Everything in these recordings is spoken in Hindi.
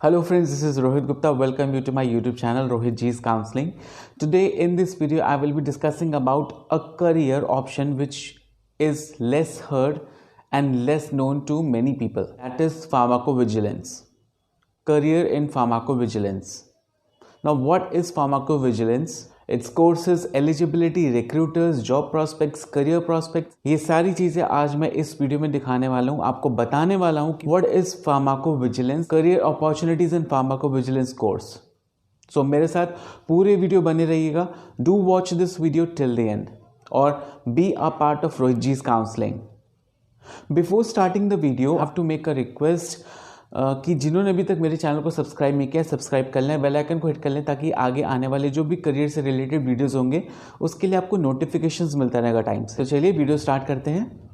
Hello friends, this is Rohit Gupta. Welcome you to my YouTube channel Rohit G's Counseling. Today in this video I will be discussing about a career option which is less heard and less known to many people. That is pharmacovigilance. Career in pharmacovigilance. Now what is pharmacovigilance? Its courses, eligibility, recruiters, job prospects, career prospects, ये सारी चीज़ें आज मैं इस वीडियो में दिखाने वाला हूँ, आपको बताने वाला हूँ कि what is pharmacovigilance, career opportunities in pharmacovigilance course. So मेरे साथ पूरे वीडियो बने रहिएगा. Do watch this video till the end और be a part of Rohit G's counseling. Before starting the video, I have to make a request. कि जिन्होंने अभी तक मेरे चैनल को सब्सक्राइब नहीं किया सब्सक्राइब कर लें, बेल आइकन को हिट कर लें ताकि आगे आने वाले जो भी करियर से रिलेटेड वीडियोस होंगे उसके लिए आपको नोटिफिकेशंस मिलता रहेगा टाइम से. तो चलिए वीडियो स्टार्ट करते हैं.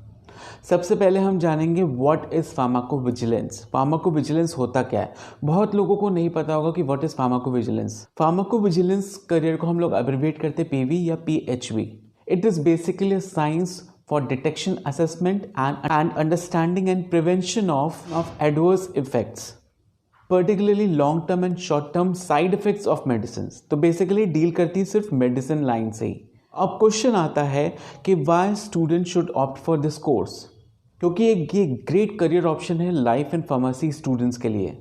सबसे पहले हम जानेंगे व्हाट इज़ फार्माकोविजिलेंस. फार्माकोविजिलेंस होता क्या है. बहुत लोगों को नहीं पता होगा कि what is pharmacovigilance. Pharmacovigilance career को हम लोग एब्रिविएट करते हैं पीवी या PHV. It is basically a science for detection, assessment and understanding and prevention of adverse effects, particularly long term and short term side effects of medicines. तो basically डील करती है सिर्फ मेडिसिन लाइन से ही. अब क्वेश्चन आता है कि why student should opt for this course, क्योंकि ये ग्रेट करियर ऑप्शन है लाइफ एंड फार्मेसी स्टूडेंट्स के लिए.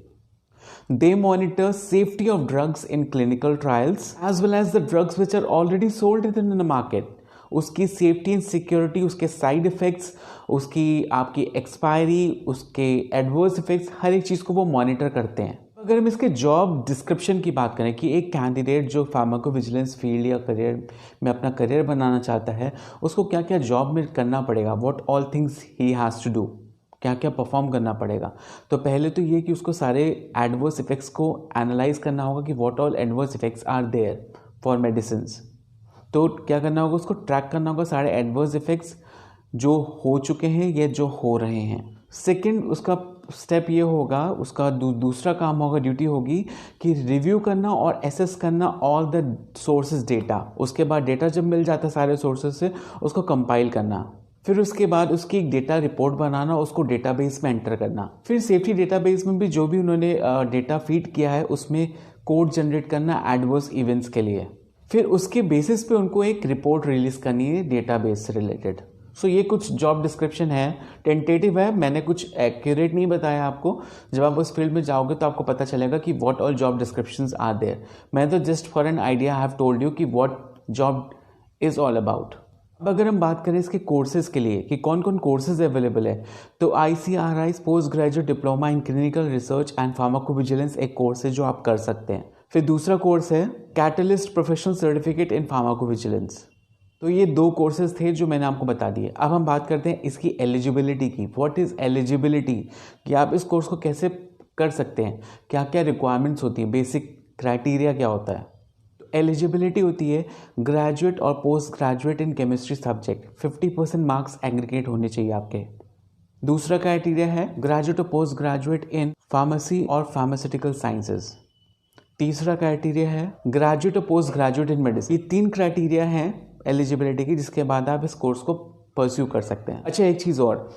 They monitor safety of drugs in clinical trials as well as the drugs which are already sold in the market. उसकी सेफ्टी एंड सिक्योरिटी, उसके साइड इफ़ेक्ट्स, उसकी आपकी एक्सपायरी, उसके एडवर्स इफ़ेक्ट्स, हर एक चीज़ को वो मॉनिटर करते हैं. अगर हम इसके जॉब डिस्क्रिप्शन की बात करें कि एक कैंडिडेट जो फार्माकोविजिलेंस फील्ड या करियर में अपना करियर बनाना चाहता है उसको क्या क्या जॉब में करना पड़ेगा, what all things he has to do, क्या क्या परफॉर्म करना पड़ेगा. तो पहले तो ये कि उसको सारे एडवर्स इफ़ेक्ट्स को एनालाइज करना होगा कि what all adverse effects are there for medicines. तो क्या करना होगा, उसको ट्रैक करना होगा सारे एडवर्स इफ़ेक्ट्स जो हो चुके हैं या जो हो रहे हैं. सेकंड उसका स्टेप ये होगा, उसका दूसरा काम होगा, ड्यूटी होगी कि रिव्यू करना और एसेस करना ऑल द सोर्सेज डेटा. उसके बाद डेटा जब मिल जाता है सारे सोर्सेज से उसको कंपाइल करना. फिर उसके बाद उसकी एक डेटा रिपोर्ट बनाना, उसको डेटाबेस में एंटर करना. फिर सेफ्टी डेटाबेस में भी जो भी उन्होंने डेटा फीड किया है उसमें कोड जनरेट करना एडवर्स इवेंट्स के लिए. फिर उसके बेसिस पे उनको एक रिपोर्ट रिलीज करनी है डेटाबेस से रिलेटेड. सो ये कुछ जॉब डिस्क्रिप्शन है, टेंटेटिव है, मैंने कुछ एक्यूरेट नहीं बताया आपको. जब आप उस फील्ड में जाओगे तो आपको पता चलेगा कि what all job descriptions are there. मैं तो just for an idea I have told you कि what job is all about. अब अगर हम बात करें इसके कोर्सेज़ के लिए कि कौन कौन कोर्सेज अवेलेबल है, तो ICRI post graduate diploma in clinical research and pharmacovigilance एक कोर्स है जो आप कर सकते हैं. फिर दूसरा कोर्स है catalyst professional certificate in pharmacovigilance. तो ये दो कोर्सेज थे जो मैंने आपको बता दिए. अब हम बात करते हैं इसकी एलिजिबिलिटी की. व्हाट इज़ एलिजिबिलिटी, कि आप इस कोर्स को कैसे कर सकते हैं, क्या क्या रिक्वायरमेंट्स होती हैं, बेसिक क्राइटेरिया क्या होता है. एलिजिबिलिटी होती है ग्रेजुएट और post graduate in chemistry subject, 50% marks aggregate होने चाहिए आपके. दूसरा क्राइटेरिया है ग्रेजुएट और पोस्ट ग्रेजुएट इन फार्मेसी और फार्मास्यूटिकल साइंसेज. तीसरा क्राइटेरिया है ग्रेजुएट और पोस्ट ग्रेजुएट इन मेडिसिन. ये 3 क्राइटेरिया हैं एलिजिबिलिटी की, जिसके बाद आप इस कोर्स को परस्यू कर सकते हैं. अच्छा, एक चीज़ और,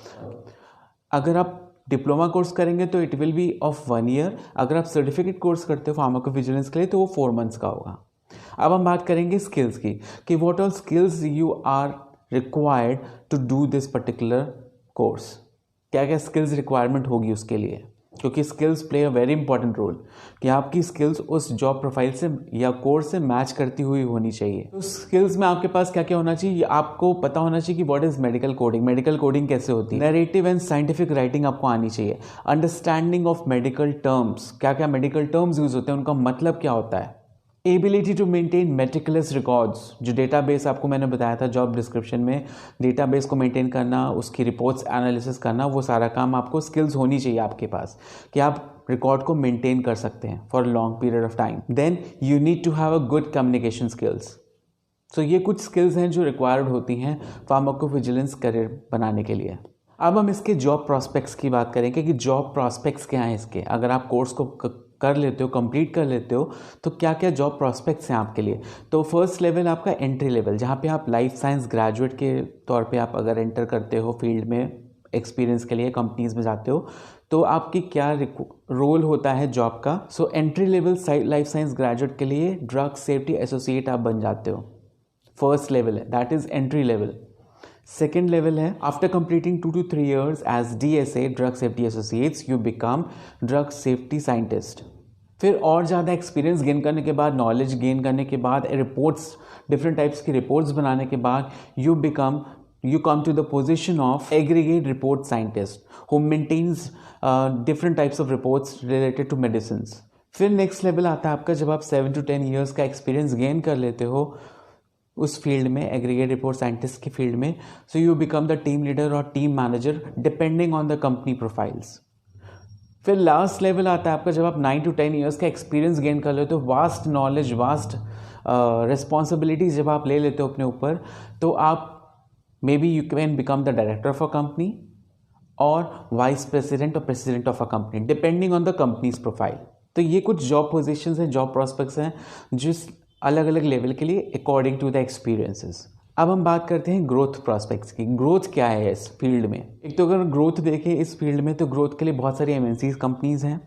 अगर आप डिप्लोमा कोर्स करेंगे तो it will be of 1 year. अगर आप सर्टिफिकेट कोर्स करते हो फार्माकोविजिलेंस के लिए तो वो 4 मंथ्स का होगा. अब हम बात करेंगे स्किल्स की कि what all skills you are required to do this particular course. क्या क्या स्किल्स रिक्वायरमेंट होगी उसके लिए, क्योंकि skills play a very important role कि आपकी स्किल्स उस जॉब प्रोफाइल से या कोर्स से मैच करती हुई होनी चाहिए. तो स्किल्स में आपके पास क्या क्या होना चाहिए, आपको पता होना चाहिए कि what is medical coding, medical coding कैसे होती है. नैरेटिव एंड साइंटिफिक राइटिंग आपको आनी चाहिए. अंडरस्टैंडिंग ऑफ मेडिकल टर्म्स, क्या क्या मेडिकल टर्म्स यूज होते हैं, उनका मतलब क्या होता है. Ability to maintain meticulous records, जो डेटाबेस आपको मैंने बताया था जॉब डिस्क्रिप्शन में, डेटाबेस को मेंटेन करना, उसकी रिपोर्ट्स एनालिसिस करना, वो सारा काम आपको स्किल्स होनी चाहिए आपके पास कि आप रिकॉर्ड को मेंटेन कर सकते हैं for long period of time. Then you need to have a good communication skills. So ये कुछ स्किल्स हैं जो रिक्वायर्ड होती हैं फार्माकोविजिलेंस करियर बनाने के लिए. अब हम इसके जॉब प्रॉस्पेक्ट्स की बात करेंगे कि जॉब प्रॉस्पेक्ट्स क्या हैं इसके. अगर आप कोर्स को कर लेते हो, कंप्लीट कर लेते हो, तो क्या क्या जॉब प्रॉस्पेक्ट्स हैं आपके लिए. तो फर्स्ट लेवल आपका एंट्री लेवल, जहाँ पे आप लाइफ साइंस ग्रेजुएट के तौर पे आप अगर एंटर करते हो फील्ड में एक्सपीरियंस के लिए कंपनीज में जाते हो, तो आपकी क्या रोल होता है जॉब का। So entry level life science graduate के लिए ड्रग सेफ्टी एसोसिएट आप बन जाते हो। फर्स्ट लेवल है, that is entry level. Second level है, after completing 2 to 3 years as DSA drug safety associates you become drug safety scientist. फिर और ज़्यादा एक्सपीरियंस गेन करने के बाद, नॉलेज गेन करने के बाद, रिपोर्ट्स, डिफरेंट टाइप्स की रिपोर्ट्स बनाने के बाद you come to the position of aggregate report scientist who maintains different types of reports related to medicines. फिर नेक्स्ट लेवल आता है आपका, जब आप 7 to 10 years का एक्सपीरियंस गेन कर लेते हो उस फील्ड में, एग्रीगेट रिपोर्ट साइंटिस्ट की फील्ड में, so you become the team leader और team manager depending on the company profiles. फिर लास्ट लेवल आता है आपका, जब आप 9 to 10 years का एक्सपीरियंस गेन कर लेते हो, वास्ट नॉलेज, वास्ट रिस्पॉन्सिबिलिटीज जब आप ले लेते हो अपने ऊपर, तो आप may be you can become the director of a company और वाइस प्रेसिडेंट और president of a company depending on the companies profile. तो ये कुछ जॉब पोजीशंस हैं, जॉब प्रोस्पेक्ट्स हैं, जिस अलग अलग लेवल के लिए अकॉर्डिंग टू द एक्सपीरियंसेस। अब हम बात करते हैं ग्रोथ प्रोस्पेक्ट्स की। ग्रोथ क्या है इस फील्ड में? एक तो अगर ग्रोथ देखें इस फील्ड में, तो ग्रोथ के लिए बहुत सारी MNCs कंपनीज हैं।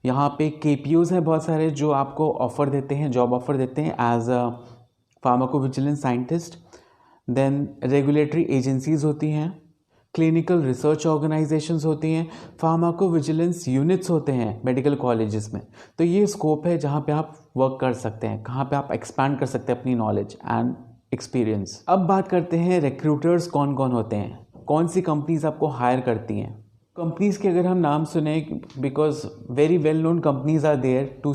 यहाँ पे KPOs हैं बहुत सारे जो आपको ऑफर देते हैं, जॉब ऑफर देते हैं as a pharmacovigilance scientist. Then regulatory agencies होती हैं, क्लिनिकल रिसर्च ऑर्गेनाइजेशंस होती हैं, फार्माकोविजिलेंस यूनिट्स होते हैं मेडिकल कॉलेजेस में। तो ये स्कोप है जहाँ पे आप वर्क कर सकते हैं, कहाँ पे आप एक्सपैंड कर सकते हैं अपनी नॉलेज एंड एक्सपीरियंस। अब बात करते हैं रिक्रूटर्स कौन कौन होते हैं, कौन सी कंपनीज आपको हायर करती हैं। कंपनीज के अगर हम नाम सुने, because very well known companies are there to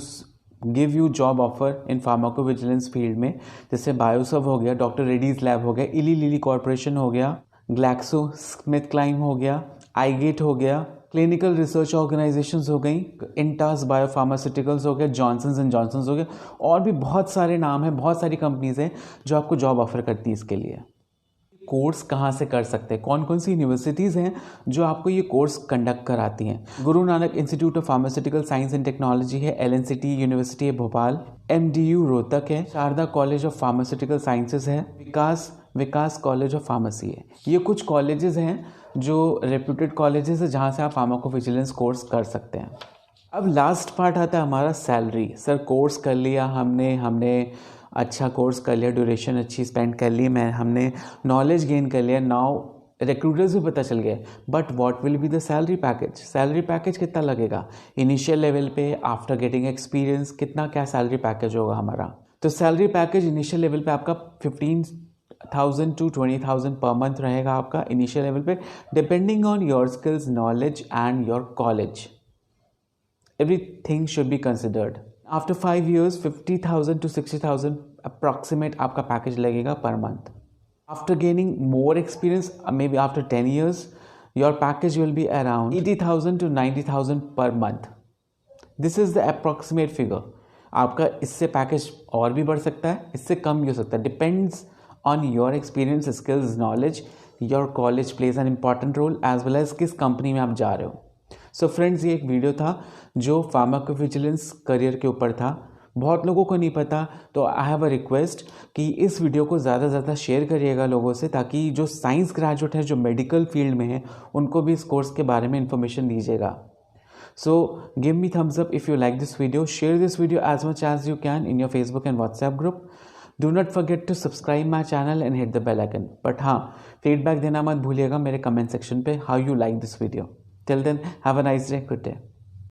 give you job offer in pharmacovigilance field में, जैसे बायोसव हो गया, डॉक्टर रेड्डीज लैब हो गया, इली लिली कॉर्पोरेशन हो गया, ग्लैक्सो स्मिथ क्लाइन हो गया, आईगेट हो गया, क्लिनिकल रिसर्च ऑर्गेनाइजेशंस हो गई, इंटास बायोफार्मास्यूटिकल्स हो गया, जॉनसन्स एंड जॉनसन्स हो गया, और भी बहुत सारे नाम हैं, बहुत सारी कंपनीज हैं जो आपको जॉब ऑफर करती है इसके लिए। कोर्स कहाँ से कर सकते हैं, कौन कौन सी यूनिवर्सिटीज़ हैं जो आपको ये कोर्स कंडक्ट कराती हैं? Guru Nanak Institute of Pharmaceutical Science and Technology है, LNCT यूनिवर्सिटी है भोपाल, MDU रोहतक है, Sharda College of Pharmaceutical Sciences है, विकास कॉलेज ऑफ फार्मेसी है। ये कुछ कॉलेजेस हैं जो रेप्यूटेड कॉलेजेस है जहाँ से आप फार्माकोविजिलेंस कोर्स कर सकते हैं। अब लास्ट पार्ट आता है हमारा सैलरी। सर कोर्स कर लिया हमने अच्छा कोर्स कर लिया, ड्यूरेशन अच्छी स्पेंड कर ली, हमने नॉलेज गेन कर लिया, नाउ रिक्रूटर्स भी पता चल गए, but what will be the salary package? Salary package कितना लगेगा इनिशियल लेवल पे, आफ्टर गेटिंग एक्सपीरियंस कितना क्या सैलरी पैकेज होगा हमारा? तो सैलरी पैकेज इनिशियल लेवल पे आपका 15,000 to 20,000 पर मंथ रहेगा आपका इनिशियल लेवल पे, depending on your skills, knowledge and your college. Everything should be considered. After 5 years 50,000 to 60,000 approximate आपका पैकेज लगेगा per month. After gaining more experience, may be after 10 years, your package will be around 80,000 to 90,000 per month. This is the approximate figure. आपका इससे पैकेज और भी बढ़ सकता है, इससे कम भी हो सकता है, depends on your experience, skills, knowledge. Your college plays an important role as well as किस कंपनी में आप जा रहे हो। सो फ्रेंड्स, ये एक वीडियो था जो फार्माकोविजिलेंस करियर के ऊपर था। बहुत लोगों को नहीं पता, तो आई हैव अ रिक्वेस्ट कि इस वीडियो को ज़्यादा से ज़्यादा शेयर करिएगा लोगों से, ताकि जो साइंस ग्रेजुएट है, जो मेडिकल फील्ड में है, उनको भी इस कोर्स के बारे में इन्फॉर्मेशन दीजिएगा। So give me thumbs up if you like this video, share this video as much as you can in your Facebook and WhatsApp group. Do not forget to subscribe my channel and hit the bell icon. But हाँ, feedback देना मत भूलिएगा मेरे comment section पे, how you like this video. Till then, have a nice day, good day.